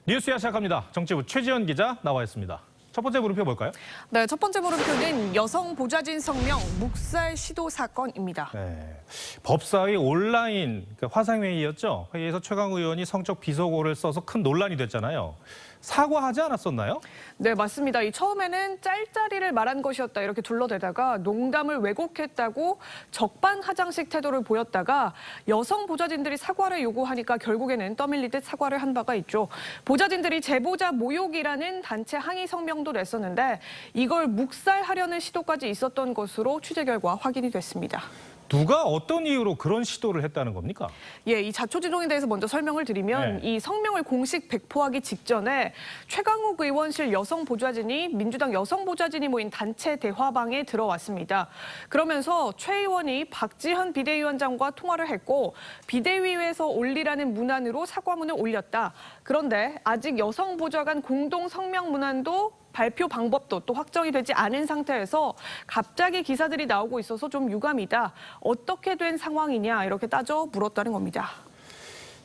뉴스야 시작합니다. 정치부 최지연 기자 나와 있습니다. 첫 번째 물음표 볼까요? 네, 첫 번째 물음표는 여성 보좌진 성명 묵살 시도 사건입니다. 네, 법사위 온라인 화상회의였죠. 회의에서 최강 의원이 성적 비속어를 써서 큰 논란이 됐잖아요. 사과하지 않았었나요? 네, 맞습니다. 처음에는 짤짤이를 말한 것이었다 이렇게 둘러대다가 농담을 왜곡했다고 적반하장식 태도를 보였다가 여성 보좌진들이 사과를 요구하니까 결국에는 떠밀리듯 사과를 한 바가 있죠. 보좌진들이 제보자 모욕이라는 단체 항의 성명도 냈었는데 이걸 묵살하려는 시도까지 있었던 것으로 취재 결과 확인이 됐습니다. 누가 어떤 이유로 그런 시도를 했다는 겁니까? 예, 이 자초지종에 대해서 먼저 설명을 드리면 네. 이 성명을 공식 배포하기 직전에 최강욱 의원실 여성 보좌진이 민주당 여성 보좌진이 모인 단체 대화방에 들어왔습니다. 그러면서 최 의원이 박지현 비대위원장과 통화를 했고 비대위에서 올리라는 문안으로 사과문을 올렸다. 그런데 아직 여성 보좌관 공동 성명 문안도 발표 방법도 또 확정이 되지 않은 상태에서 갑자기 기사들이 나오고 있어서 좀 유감이다. 어떻게 된 상황이냐 이렇게 따져 물었다는 겁니다.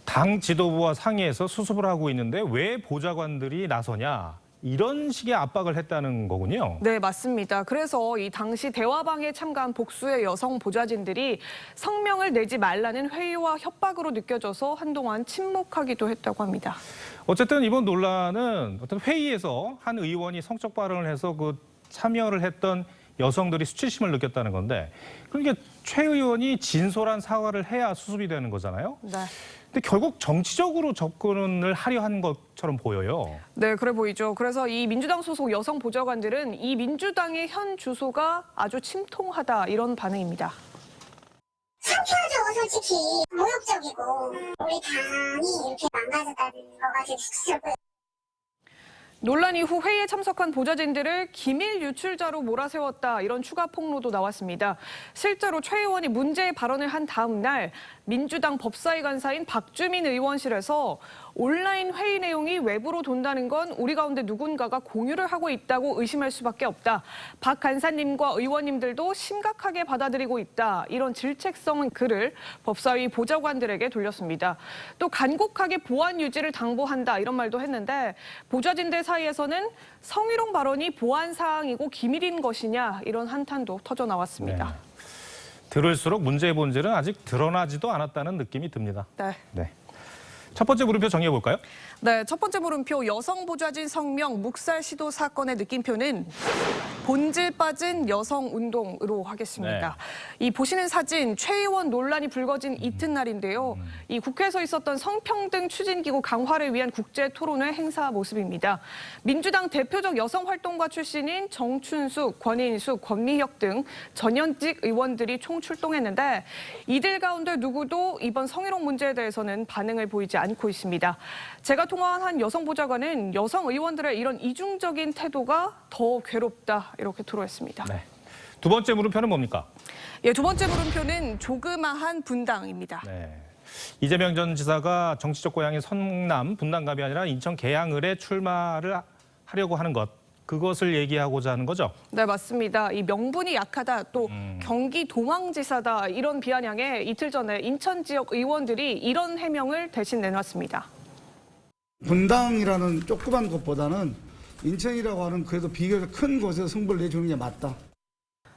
당 지도부와 상의해서 수습을 하고 있는데 왜 보좌관들이 나서냐? 이런 식의 압박을 했다는 거군요. 네, 맞습니다. 그래서 이 당시 대화방에 참가한 복수의 여성 보좌진들이 성명을 내지 말라는 회의와 협박으로 느껴져서 한동안 침묵하기도 했다고 합니다. 어쨌든 이번 논란은 어떤 회의에서 한 의원이 성적 발언을 해서 참여를 했던 여성들이 수치심을 느꼈다는 건데, 그러니까 최 의원이 진솔한 사과를 해야 수습이 되는 거잖아요. 네. 근데 결국 정치적으로 접근을 하려 한 것처럼 보여요. 네, 그래 보이죠. 그래서 이 민주당 소속 여성 보좌관들은 이 민주당의 현 주소가 아주 침통하다 이런 반응입니다. 창피하죠, 솔직히. 모욕적이고 우리 당이 이렇게 망가졌다는 거가 되게 수치스럽고요. 논란 이후 회의에 참석한 보좌진들을 기밀 유출자로 몰아세웠다 이런 추가 폭로도 나왔습니다. 실제로 최 의원이 문제의 발언을 한 다음 날 민주당 법사위 간사인 박주민 의원실에서 온라인 회의 내용이 외부로 돈다는 건 우리 가운데 누군가가 공유를 하고 있다고 의심할 수밖에 없다. 박 간사님과 의원님들도 심각하게 받아들이고 있다. 이런 질책성 글을 법사위 보좌관들에게 돌렸습니다. 또 간곡하게 보안 유지를 당부한다 이런 말도 했는데 보좌진들 사이에서는 성희롱 발언이 보안 사항이고 기밀인 것이냐 이런 한탄도 터져 나왔습니다. 네. 들을수록 문제의 본질은 아직 드러나지도 않았다는 느낌이 듭니다. 네. 첫 번째 물음표 정리해 볼까요? 네, 첫 번째 물음표 여성 보좌진 성명 묵살 시도 사건의 느낌표는 본질 빠진 여성 운동으로 하겠습니다. 이 보시는 사진 최 의원 논란이 불거진 이튿날인데요. 이 국회에서 있었던 성평등 추진기구 강화를 위한 국제 토론회 행사 모습입니다. 민주당 대표적 여성 활동가 출신인 정춘숙, 권인숙, 권미혁 등 전현직 의원들이 총출동했는데 이들 가운데 누구도 이번 성희롱 문제에 대해서는 반응을 보이지 않고 있습니다. 제가 통화한 한 여성 보좌관은 여성 의원들의 이런 이중적인 태도가 더 괴롭다 이렇게 토로했습니다. 네. 두 번째 물음표는 뭡니까? 예, 두 번째 물음표는 조그마한 분당입니다. 네. 이재명 전 지사가 정치적 고향인 성남 분당갑이 아니라 인천 계양을에 출마를 하려고 하는 것, 그것을 얘기하고자 하는 거죠? 네, 맞습니다. 이 명분이 약하다, 또 경기 도망지사다 이런 비아냥에 이틀 전에 인천 지역 의원들이 이런 해명을 대신 내놨습니다. 분당이라는 조그만 곳보다는 인천이라고 하는 그래도 비교적 큰 곳에서 승부를 내주는 게 맞다.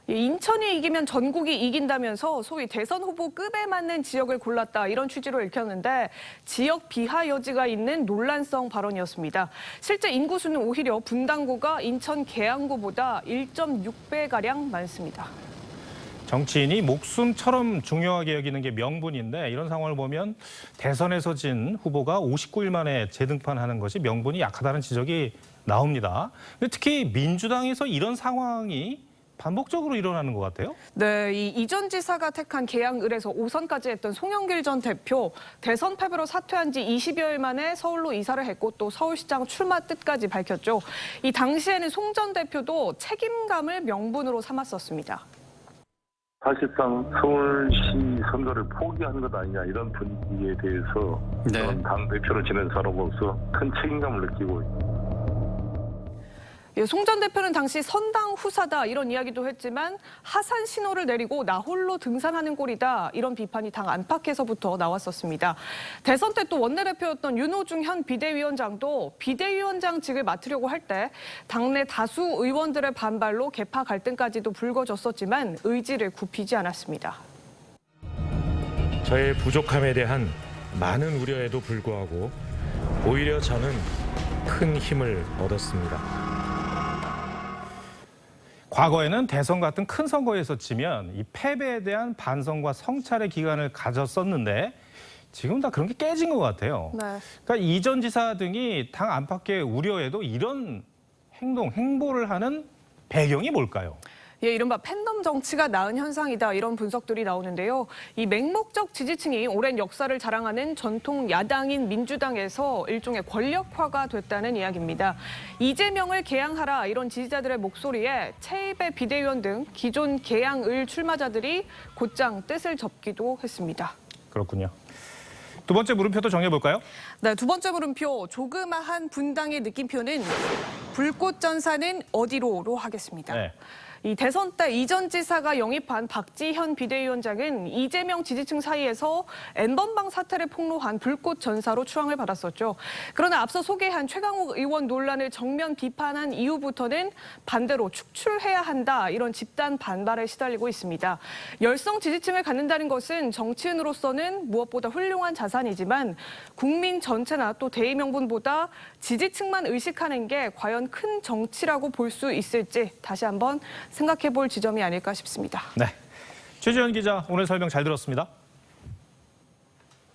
인천이 이기면 전국이 이긴다면서 소위 대선 후보 급에 맞는 지역을 골랐다 이런 취지로 읽혔는데 지역 비하 여지가 있는 논란성 발언이었습니다. 실제 인구수는 오히려 분당구가 인천 계양구보다 1.6배가량 많습니다. 정치인이 목숨처럼 중요하게 여기는 게 명분인데 이런 상황을 보면 대선에서 진 후보가 59일 만에 재등판하는 것이 명분이 약하다는 지적이 나옵니다. 근데 특히 민주당에서 이런 상황이 반복적으로 일어나는 것 같아요. 네, 이 전 지사가 택한 계양을에서 5선까지 했던 송영길 전 대표 대선 패배로 사퇴한 지 20여일 만에 서울로 이사를 했고 또 서울시장 출마 뜻까지 밝혔죠. 이 당시에는 송 전 대표도 책임감을 명분으로 삼았었습니다. 사실상 서울시 선거를 포기한 것 아니냐 이런 분위기에 대해서 저는 당대표로 지낸 사람으로서 큰 책임감을 느끼고 있습니다. 예, 송 전 대표는 당시 선당 후사다 이런 이야기도 했지만 하산 신호를 내리고 나 홀로 등산하는 꼴이다 이런 비판이 당 안팎에서부터 나왔었습니다. 대선 때 또 원내대표였던 윤호중 현 비대위원장도 비대위원장직을 맡으려고 할 때 당내 다수 의원들의 반발로 계파 갈등까지도 불거졌었지만 의지를 굽히지 않았습니다. 저의 부족함에 대한 많은 우려에도 불구하고 오히려 저는 큰 힘을 얻었습니다. 과거에는 대선 같은 큰 선거에서 지면 이 패배에 대한 반성과 성찰의 기간을 가졌었는데 지금 다 그런 게 깨진 것 같아요. 네. 그러니까 이 전 지사 등이 당 안팎의 우려에도 이런 행보를 하는 배경이 뭘까요? 예, 이른바 팬덤 정치가 낳은 현상이다 이런 분석들이 나오는데요. 이 맹목적 지지층이 오랜 역사를 자랑하는 전통 야당인 민주당에서 일종의 권력화가 됐다는 이야기입니다. 이재명을 개항하라 이런 지지자들의 목소리에 최입의 비대위원 등 기존 개항을 출마자들이 곧장 뜻을 접기도 했습니다. 그렇군요. 두 번째 물음표도 정해볼까요? 네, 두 번째 물음표 조그마한 분당의 느낌표는 불꽃 전사는 어디로로 하겠습니다. 네. 이 대선 때 이 전 지사가 영입한 박지현 비대위원장은 이재명 지지층 사이에서 N번방 사태를 폭로한 불꽃 전사로 추앙을 받았었죠. 그러나 앞서 소개한 최강욱 의원 논란을 정면 비판한 이후부터는 반대로 축출해야 한다 이런 집단 반발에 시달리고 있습니다. 열성 지지층을 갖는다는 것은 정치인으로서는 무엇보다 훌륭한 자산이지만 국민 전체나 또 대의 명분보다 지지층만 의식하는 게 과연 큰 정치라고 볼 수 있을지 다시 한번 생각해 볼 지점이 아닐까 싶습니다. 네. 최지연 기자 오늘 설명 잘 들었습니다.